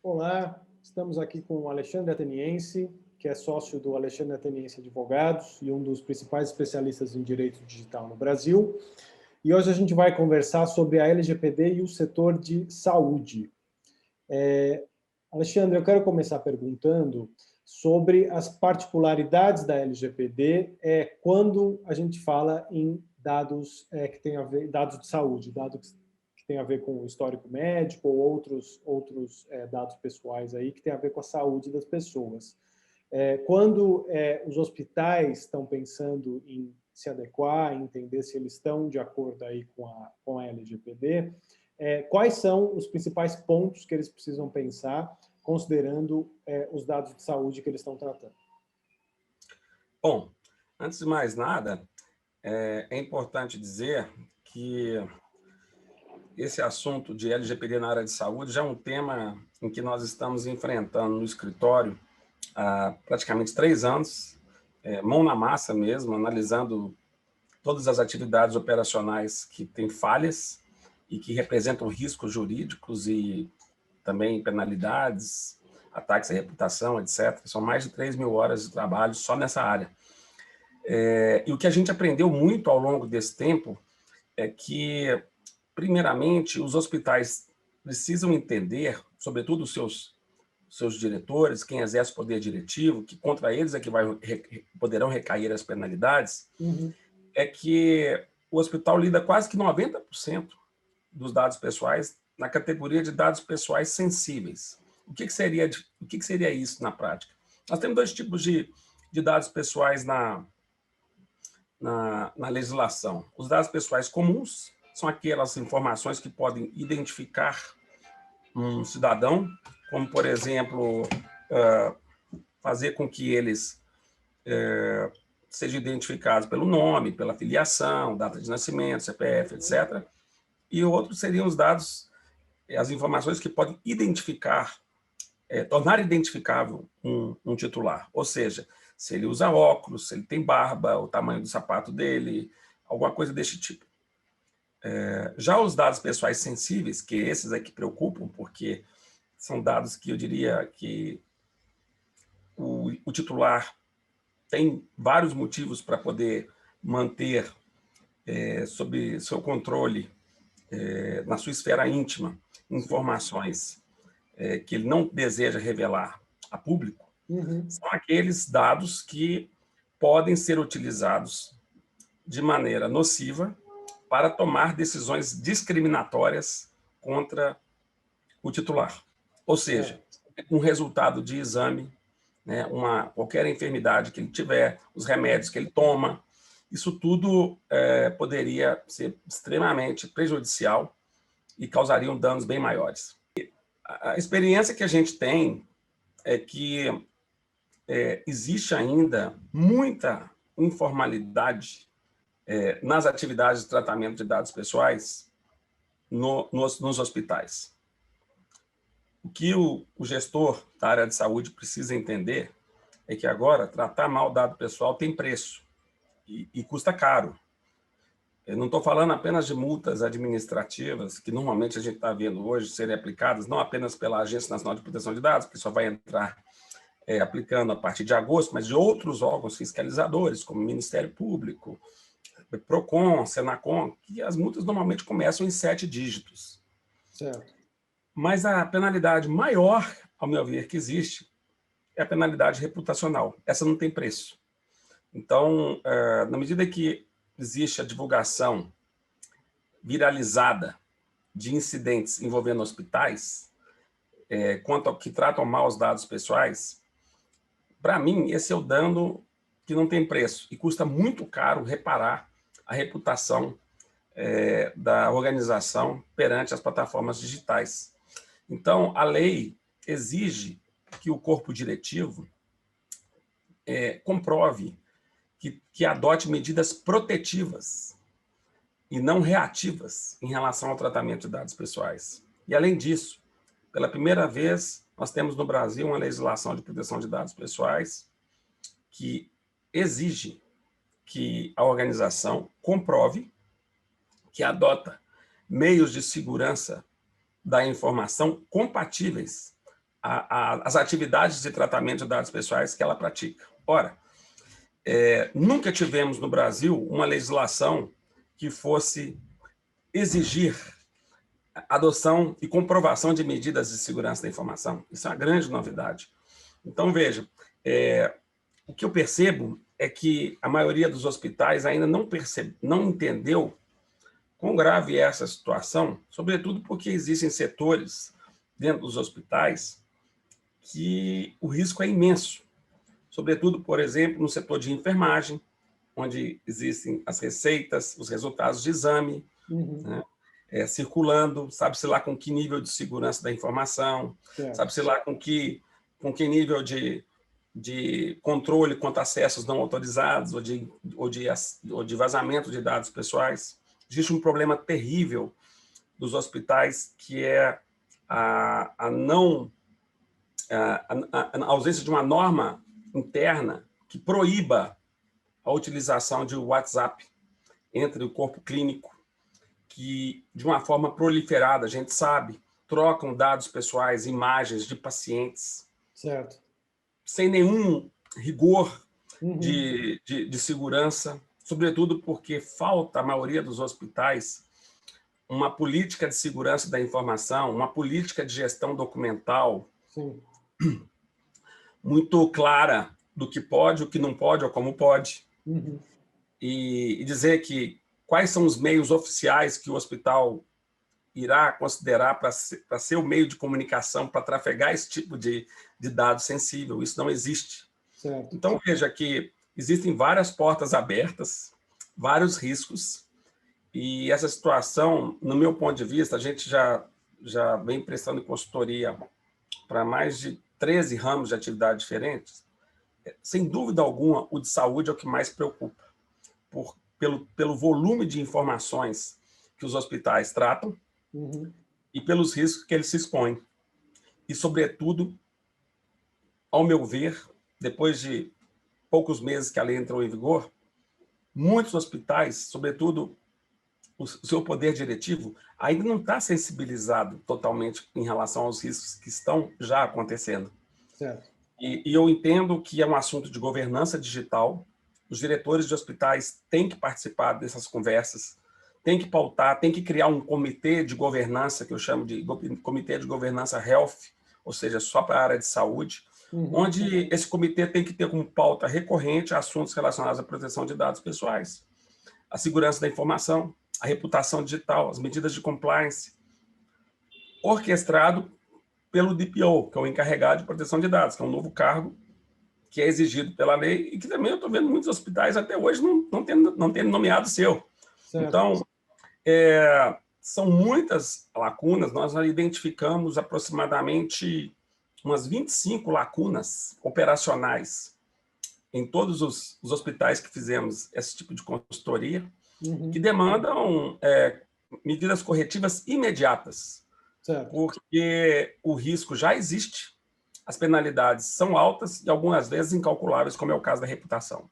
Olá, estamos aqui com o Alexandre Ateniense, que é sócio do Alexandre Ateniense Advogados e um dos principais especialistas em direito digital no Brasil. E hoje a gente vai conversar sobre a LGPD e o setor de saúde. Alexandre, eu quero começar perguntando sobre as particularidades da LGPD quando a gente fala em dados que tem a ver, dados de saúde, dados que tem a ver com o histórico médico ou outros dados pessoais aí que tem a ver com a saúde das pessoas. Quando os hospitais estão pensando em se adequar, em entender se eles estão de acordo aí com a LGPD, quais são os principais pontos que eles precisam pensar, considerando os dados de saúde que eles estão tratando? Bom, antes de mais nada, é importante dizer que esse assunto de LGPD na área de saúde já é um tema em que nós estamos enfrentando no escritório há praticamente 3 anos, mão na massa mesmo, analisando todas as atividades operacionais que têm falhas e que representam riscos jurídicos e também penalidades, ataques à reputação, etc. São mais de 3.000 horas de trabalho só nessa área. E o que a gente aprendeu muito ao longo desse tempo é que, primeiramente, os hospitais precisam entender, sobretudo os seus diretores, quem exerce o poder diretivo, que contra eles é que poderão recair as penalidades, é que o hospital lida quase que 90% dos dados pessoais na categoria de dados pessoais sensíveis. O que seria isso na prática? Nós temos 2 tipos de dados pessoais na legislação. Os dados pessoais comuns são aquelas informações que podem identificar um cidadão, como, por exemplo, fazer com que eles sejam identificados pelo nome, pela filiação, data de nascimento, CPF, etc. E outros seriam os dados, as informações que podem identificar, tornar identificável um titular. Ou seja, se ele usa óculos, se ele tem barba, o tamanho do sapato dele, alguma coisa desse tipo. Já os dados pessoais sensíveis, que esses é que preocupam, porque são dados que eu diria que o titular tem vários motivos para poder manter sob seu controle, na sua esfera íntima, informações que ele não deseja revelar a público, são aqueles dados que podem ser utilizados de maneira nociva para tomar decisões discriminatórias contra o titular. Ou seja, um resultado de exame, né, qualquer enfermidade que ele tiver, os remédios que ele toma, isso tudo poderia ser extremamente prejudicial e causariam danos bem maiores. A experiência que a gente tem é que existe ainda muita informalidade nas atividades de tratamento de dados pessoais nos hospitais. O que o gestor da área de saúde precisa entender é que agora tratar mal dado pessoal tem preço e custa caro. Eu não estou falando apenas de multas administrativas, que normalmente a gente está vendo hoje serem aplicadas não apenas pela Agência Nacional de Proteção de Dados, que só vai entrar aplicando a partir de agosto, mas de outros órgãos fiscalizadores, como o Ministério Público, PROCON, SENACON, que as multas normalmente começam em 7 dígitos. Certo. Mas a penalidade maior, ao meu ver, que existe, é a penalidade reputacional. Essa não tem preço. Então, na medida que existe a divulgação viralizada de incidentes envolvendo hospitais, quanto ao que tratam mal os dados pessoais, para mim, esse é o dano que não tem preço e custa muito caro reparar a reputação da organização perante as plataformas digitais. Então, a lei exige que o corpo diretivo comprove que adote medidas protetivas e não reativas em relação ao tratamento de dados pessoais. E, além disso, pela primeira vez, nós temos no Brasil uma legislação de proteção de dados pessoais que exige que a organização comprove que adota meios de segurança da informação compatíveis as atividades de tratamento de dados pessoais que ela pratica. Ora, nunca tivemos no Brasil uma legislação que fosse exigir adoção e comprovação de medidas de segurança da informação. Isso é uma grande novidade. Então, veja, o que eu percebo é que a maioria dos hospitais ainda não entendeu quão grave é essa situação, sobretudo porque existem setores dentro dos hospitais que o risco é imenso. Sobretudo, por exemplo, no setor de enfermagem, onde existem as receitas, os resultados de exame, né, circulando, sabe-se lá com que nível de segurança da informação, sabe-se lá com que nível de controle quanto a acessos não autorizados ou de vazamento de dados pessoais. Existe um problema terrível dos hospitais, que é a ausência de uma norma interna que proíba a utilização de WhatsApp entre o corpo clínico, que, de uma forma proliferada, a gente sabe, trocam dados pessoais, imagens de pacientes, certo, sem nenhum rigor de segurança, sobretudo porque falta, a maioria dos hospitais, uma política de segurança da informação, uma política de gestão documental, sim, muito clara do que pode, o que não pode ou como pode. E dizer que quais são os meios oficiais que o hospital irá considerar para ser o meio de comunicação, para trafegar esse tipo de dado sensível. Isso não existe. certo. Então, veja que existem várias portas abertas, vários riscos, e essa situação, no meu ponto de vista, a gente já vem prestando consultoria para mais de 13 ramos de atividade diferentes. Sem dúvida alguma, o de saúde é o que mais preocupa, pelo volume de informações que os hospitais tratam e pelos riscos que eles se expõem. E, sobretudo, ao meu ver, depois de poucos meses que a lei entrou em vigor, muitos hospitais, sobretudo o seu poder diretivo, ainda não está sensibilizado totalmente em relação aos riscos que estão já acontecendo. Certo. E eu entendo que é um assunto de governança digital. Os diretores de hospitais têm que participar dessas conversas, têm que pautar, têm que criar um comitê de governança, que eu chamo de comitê de governança health, ou seja, só para a área de saúde, onde esse comitê tem que ter como pauta recorrente assuntos relacionados à proteção de dados pessoais, a segurança da informação, a reputação digital, as medidas de compliance, orquestrado pelo DPO, que é o encarregado de proteção de dados, que é um novo cargo que é exigido pela lei e que também eu estou vendo muitos hospitais até hoje não tendo nomeado o seu. Certo. Então, são muitas lacunas. Nós identificamos aproximadamente umas 25 lacunas operacionais em todos os hospitais que fizemos esse tipo de consultoria, que demandam medidas corretivas imediatas, certo. Porque o risco já existe, as penalidades são altas e algumas vezes incalculáveis, como é o caso da reputação.